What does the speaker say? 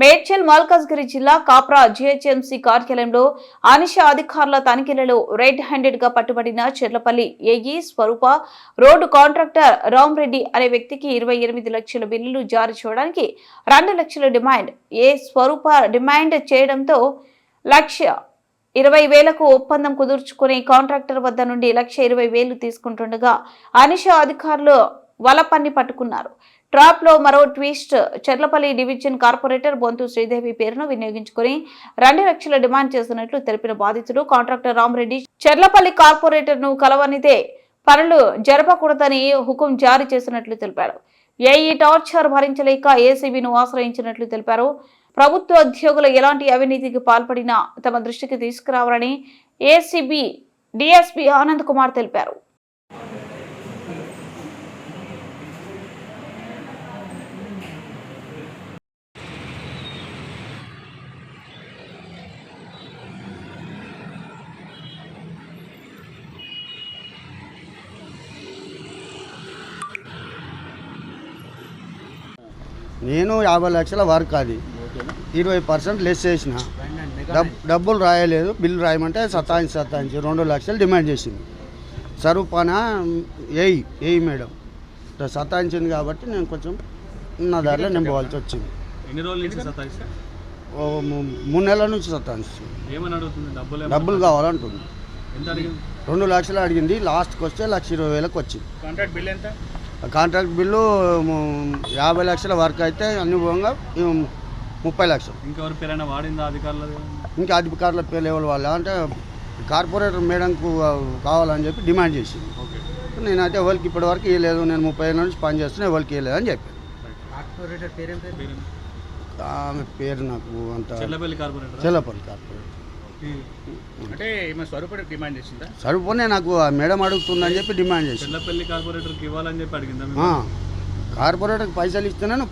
మేడ్చల్ మల్కాజ్గిరి జిల్లా కాప్రా జీహెచ్ఎంసీ కార్యాలయంలో అనిషా అధికారుల తనిఖీలలో రెడ్ హ్యాండెడ్ గా పట్టుబడిన చెర్లపల్లి ఏఈ స్వరూప రోడ్డు కాంట్రాక్టర్ రామ్రెడ్డి అనే వ్యక్తికి 28 లక్షల బిల్లులు జారీ చేయడానికి 2 లక్షల డిమాండ్ స్వరూప డిమాండ్ చేయడంతో 1,20,000కు ఒప్పందం కుదుర్చుకుని కాంట్రాక్టర్ వద్ద నుండి 1,20,000 తీసుకుంటుండగా అనిషా అధికారులు వలపన్ని పట్టుకున్నారు. ట్రాప్ లో మరో twist. Cherlapalli division corporator Bonthu Sridevi పేరును వినియోగించుకుని 2 లక్షల డిమాండ్ చేసినట్లు తెలిపిన బాధితుడు కాంట్రాక్టర్ రామ్రెడ్డి చెర్లపల్లి కార్పొరేటర్ ను కలవనిదే పనులు జరపకూడదని హుకుం జారీ చేసినట్లు తెలిపారు. ఏఈ టార్చర్ భరించలేక ఏసీబీను ఆశ్రయించినట్లు తెలిపారు. ప్రభుత్వ ఉద్యోగులు ఎలాంటి అవినీతికి పాల్పడినా తమ దృష్టికి తీసుకురావాలని ఏసీబీ డీఎస్పీ ఆనంద్ కుమార్ తెలిపారు. నేను 50 లక్షల వర్క్ అది 20% లెస్ చేసిన డబ్బులు రాయలేదు. బిల్లు రాయమంటే సతాయించి 2 లక్షలు డిమాండ్ చేసింది. స్వరూపాన ఏయి మేడం సతాయించింది కాబట్టి నేను కొంచెం నా దారిలో నేను పోవాల్సి వచ్చింది. ఎన్ని రోజుల నుంచి సతాయిస్తా? 3 నెలల నుంచి సతాయిస్తుంది. ఏమని అడుగుతుంది? డబ్బులు కావాలంటుంది. ఎంత అడిగింది? 2 లక్షలు అడిగింది. లాస్ట్కి వస్తే 1,20,000కి వచ్చింది. కాంట్రాక్ట్ బిల్ ఎంత? కాంట్రాక్ట్ బిల్లు 50 లక్షల వర్క్ అయితే అనుభవంగా 30 లక్షలు. ఇంకెవరి పేరైనా వాడిందా అధికారులు? ఇంకా అధికారుల పేర్లు ఎవరు వాళ్ళ అంటే కార్పొరేటర్ మేడంకు కావాలని చెప్పి డిమాండ్ చేసింది. నేనైతే ఎవరికి ఇప్పటి వరకు ఇవ్వలేదు. నేను 30 ఏళ్ళ నుంచి పని చేస్తున్నా, ఎవరికి ఇవ్వలేదు అని చెప్పాను. కార్పొరేటర్ పేరు? ఆమె పేరు నాకు అంత చెర్లపల్లి కార్పొరేటర్. అంటే స్వరూప డిమాండ్ చేసిందా? సరిపోనే నాకు మేడం అడుగుతుందని చెప్పి డిమాండ్ చేసింది. చెర్లపల్లి కార్పొరేటర్కి ఇవ్వాలని చెప్పి అడిగిందా? కార్పొరేటర్కి పైసలు ఇస్తేనే